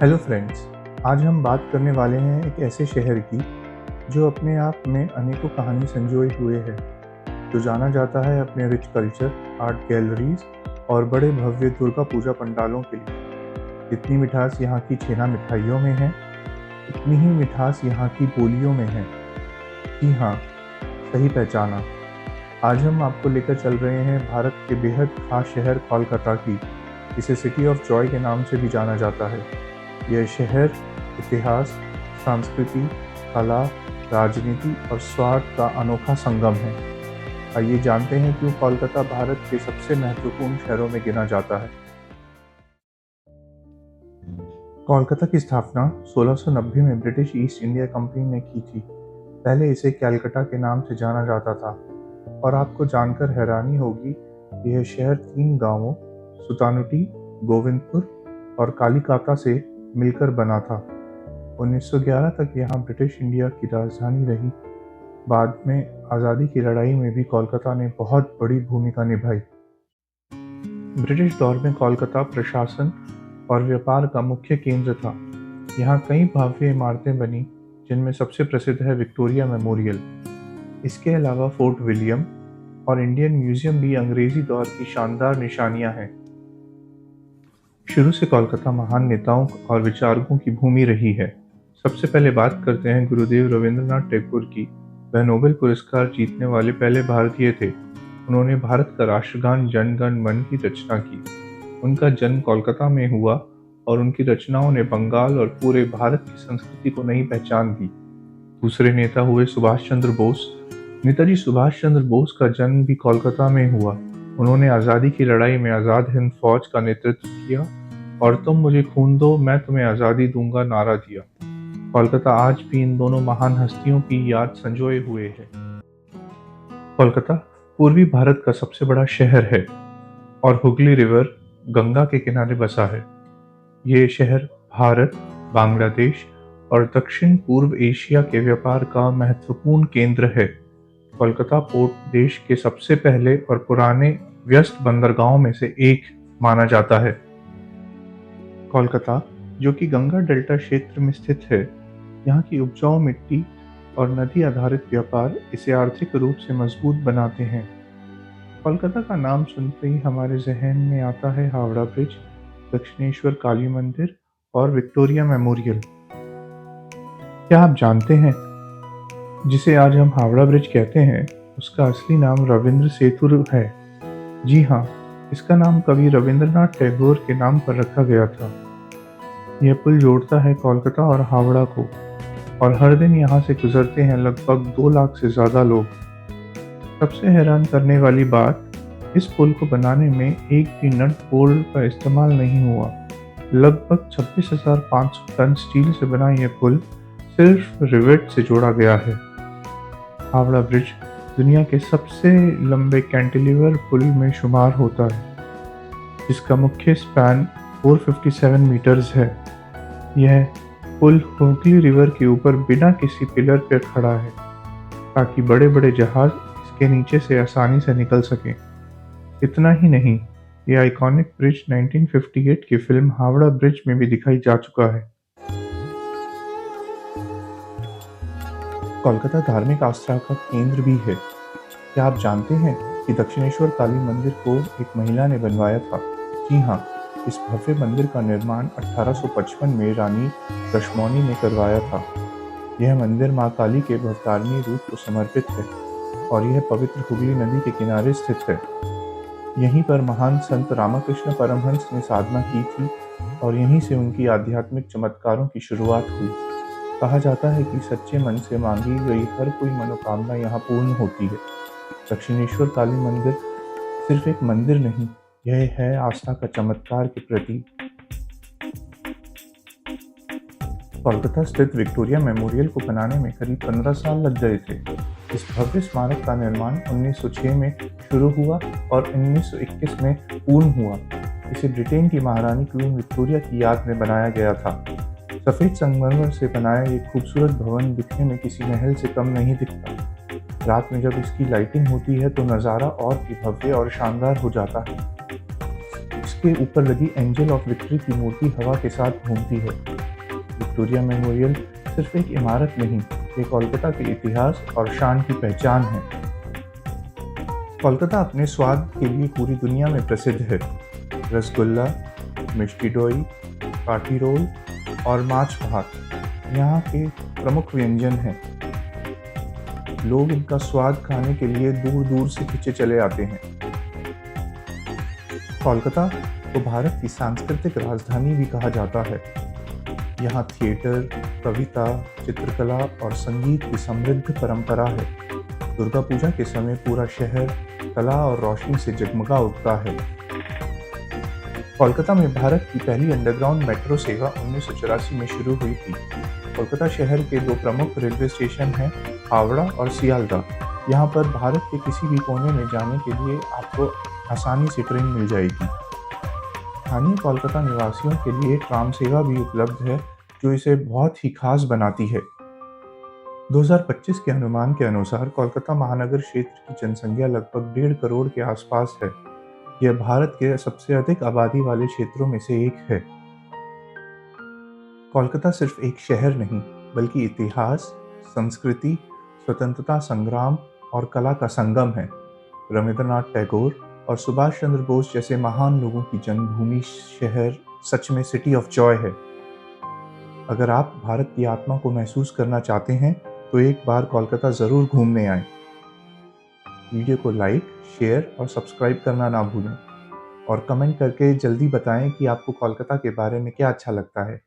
Hello friends. आज हम बात करने वाले हैं एक ऐसे शहर की जो अपने आप में अनेकों कहानी संजोए हुए है, जो जाना जाता है अपने रिच कल्चर, आर्ट गैलरीज और बड़े भव्य दुर्गा पूजा पंडालों के लिए। जितनी मिठास यहाँ की छेना मिठाइयों में है, उतनी ही मिठास यहाँ की बोलियों में है। जी हाँ, सही पहचाना। आज हम आपको लेकर चल रहे हैं भारत के बेहद खास शहर कोलकाता की, जिसे सिटी ऑफ जॉय के नाम से भी जाना जाता है। यह शहर इतिहास, संस्कृति, कला, राजनीति और स्वाद का अनोखा संगम है। आइए जानते हैं क्यों कोलकाता भारत के सबसे महत्वपूर्ण शहरों में गिना जाता है। कोलकाता की स्थापना 1690 में ब्रिटिश ईस्ट इंडिया कंपनी ने की थी। पहले इसे कैलकटा के नाम से जाना जाता था और आपको जानकर हैरानी होगी कि यह शहर 3 गांवों सुतानुटी, गोविंदपुर और कालीकाता से मिलकर बना था। 1911 तक यहाँ ब्रिटिश इंडिया की राजधानी रही। बाद में आज़ादी की लड़ाई में भी कोलकाता ने बहुत बड़ी भूमिका निभाई। ब्रिटिश दौर में कोलकाता प्रशासन और व्यापार का मुख्य केंद्र था। यहाँ कई भव्य इमारतें बनी, जिनमें सबसे प्रसिद्ध है विक्टोरिया मेमोरियल। इसके अलावा फोर्ट विलियम और इंडियन म्यूजियम भी अंग्रेजी दौर की शानदार निशानियां हैं। शुरू से कोलकाता महान नेताओं और विचारकों की भूमि रही है। सबसे पहले बात करते हैं गुरुदेव रविंद्रनाथ टैगोर की। वह नोबेल पुरस्कार जीतने वाले पहले भारतीय थे। उन्होंने भारत का राष्ट्रगान जन गण मन की रचना की। उनका जन्म कोलकाता में हुआ और उनकी रचनाओं ने बंगाल और पूरे भारत की संस्कृति को नई पहचान दी। दूसरे नेता हुए सुभाष चंद्र बोस। नेताजी सुभाष चंद्र बोस का जन्म भी कोलकाता में हुआ। उन्होंने आज़ादी की लड़ाई में आज़ाद हिंद फौज का नेतृत्व किया और तुम मुझे खून दो मैं तुम्हें आज़ादी दूंगा नारा दिया। कोलकाता आज भी इन दोनों महान हस्तियों की याद संजोए हुए है। कोलकाता पूर्वी भारत का सबसे बड़ा शहर है और हुगली रिवर गंगा के किनारे बसा है। ये शहर भारत, बांग्लादेश और दक्षिण पूर्व एशिया के व्यापार का महत्वपूर्ण केंद्र है। कोलकाता पोर्ट देश के सबसे पहले और पुराने व्यस्त बंदरगाहों में से एक माना जाता है। कोलकाता, जो कि गंगा डेल्टा क्षेत्र में स्थित है, यहाँ की उपजाऊ मिट्टी और नदी आधारित व्यापार इसे आर्थिक रूप से मजबूत बनाते हैं। कोलकाता का नाम सुनते ही हमारे जहन में आता है हावड़ा ब्रिज, दक्षिणेश्वर काली मंदिर और विक्टोरिया मेमोरियल। क्या आप जानते हैं, जिसे आज हम हावड़ा ब्रिज कहते हैं, उसका असली नाम रविंद्र सेतु है। जी हाँ, इसका नाम कवि रविंद्रनाथ टैगोर के नाम पर रखा गया था। यह पुल जोड़ता है कोलकाता और हावड़ा को और हर दिन यहाँ से गुजरते हैं लगभग 2 लाख से ज़्यादा लोग। सबसे हैरान करने वाली बात, इस पुल को बनाने में एक भी नट बोल्ट का इस्तेमाल नहीं हुआ। लगभग 26,500 टन स्टील से बना यह पुल सिर्फ रिवेट से जोड़ा गया है। हावड़ा ब्रिज दुनिया के सबसे लंबे कैंटिलीवर पुल में शुमार होता है, जिसका मुख्य स्पैन 457 मीटर्स है। यह पुल हुगली रिवर के ऊपर बिना किसी पिलर पर खड़ा है, ताकि बड़े बड़े जहाज इसके नीचे से आसानी से निकल सकें। इतना ही नहीं, यह आइकॉनिक ब्रिज 1958 की फिल्म हावड़ा ब्रिज में भी दिखाई जा चुका है। कोलकाता धार्मिक आस्था का केंद्र भी है। क्या आप जानते हैं कि दक्षिणेश्वर काली मंदिर को एक महिला ने बनवाया था? जी हाँ, इस भव्य मंदिर का निर्माण 1855 में रानी रश्मौनी ने करवाया था। यह मंदिर मां काली के भवतारिणी रूप को समर्पित है और यह पवित्र हुगली नदी के किनारे स्थित है। यहीं पर महान संत रामकृष्ण परमहंस ने साधना की थी और यहीं से उनकी आध्यात्मिक चमत्कारों की शुरुआत हुई। कहा जाता है कि सच्चे मन से मांगी गई हर कोई मनोकामना यहाँ पूर्ण होती है। दक्षिणेश्वर काली मंदिर सिर्फ एक मंदिर नहीं, यह है आस्था का चमत्कार के प्रतीक। कोलकाता स्थित विक्टोरिया मेमोरियल को बनाने में करीब 15 साल लग गए थे। इस भव्य स्मारक का निर्माण 1906 में शुरू हुआ और 1921 में पूर्ण हुआ। इसे ब्रिटेन की महारानी क्वीन विक्टोरिया की याद में बनाया गया था। सफ़ेद संगमरमर से बनाया ये खूबसूरत भवन दिखने में किसी महल से कम नहीं दिखता। रात में जब इसकी लाइटिंग होती है तो नज़ारा और भी भव्य और शानदार हो जाता है। उसके ऊपर लगी एंजल ऑफ विक्ट्री की मूर्ति हवा के साथ घूमती है। विक्टोरिया मेमोरियल सिर्फ एक इमारत नहीं, ये कोलकाता के इतिहास और शान की पहचान है। कोलकाता अपने स्वाद के लिए पूरी दुनिया में प्रसिद्ध है। रसगुल्ला, मिष्टी दोई, काठी रोल और माछ भात यहाँ के प्रमुख व्यंजन हैं। लोग इनका स्वाद खाने के लिए दूर दूर से खिंचे चले आते हैं। कोलकाता को भारत की सांस्कृतिक राजधानी भी कहा जाता है। यहाँ थिएटर, कविता, चित्रकला और संगीत की समृद्ध परंपरा है। दुर्गा पूजा के समय पूरा शहर कला और रोशनी से जगमगा उठता है। कोलकाता में भारत की पहली अंडरग्राउंड मेट्रो सेवा 1984 में शुरू हुई थी। कोलकाता शहर के दो प्रमुख रेलवे स्टेशन हैं, हावड़ा और सियालदह। यहाँ पर भारत के किसी भी कोने में जाने के लिए आपको आसानी से ट्रेन मिल जाएगी। स्थानीय कोलकाता निवासियों के लिए ट्राम सेवा भी उपलब्ध है, जो इसे बहुत ही खास बनाती है। 2025 के अनुमान के अनुसार कोलकाता महानगर क्षेत्र की जनसंख्या लगभग 1.5 करोड़ के आसपास है। यह भारत के सबसे अधिक आबादी वाले क्षेत्रों में से एक है। कोलकाता सिर्फ एक शहर नहीं, बल्कि इतिहास, संस्कृति, स्वतंत्रता संग्राम और कला का संगम है। रविंद्रनाथ टैगोर और सुभाष चंद्र बोस जैसे महान लोगों की जन्मभूमि शहर सच में सिटी ऑफ जॉय है। अगर आप भारत की आत्मा को महसूस करना चाहते हैं, तो एक बार कोलकाता ज़रूर घूमने आएं। वीडियो को लाइक, शेयर और सब्सक्राइब करना ना भूलें और कमेंट करके जल्दी बताएं कि आपको कोलकाता के बारे में क्या अच्छा लगता है।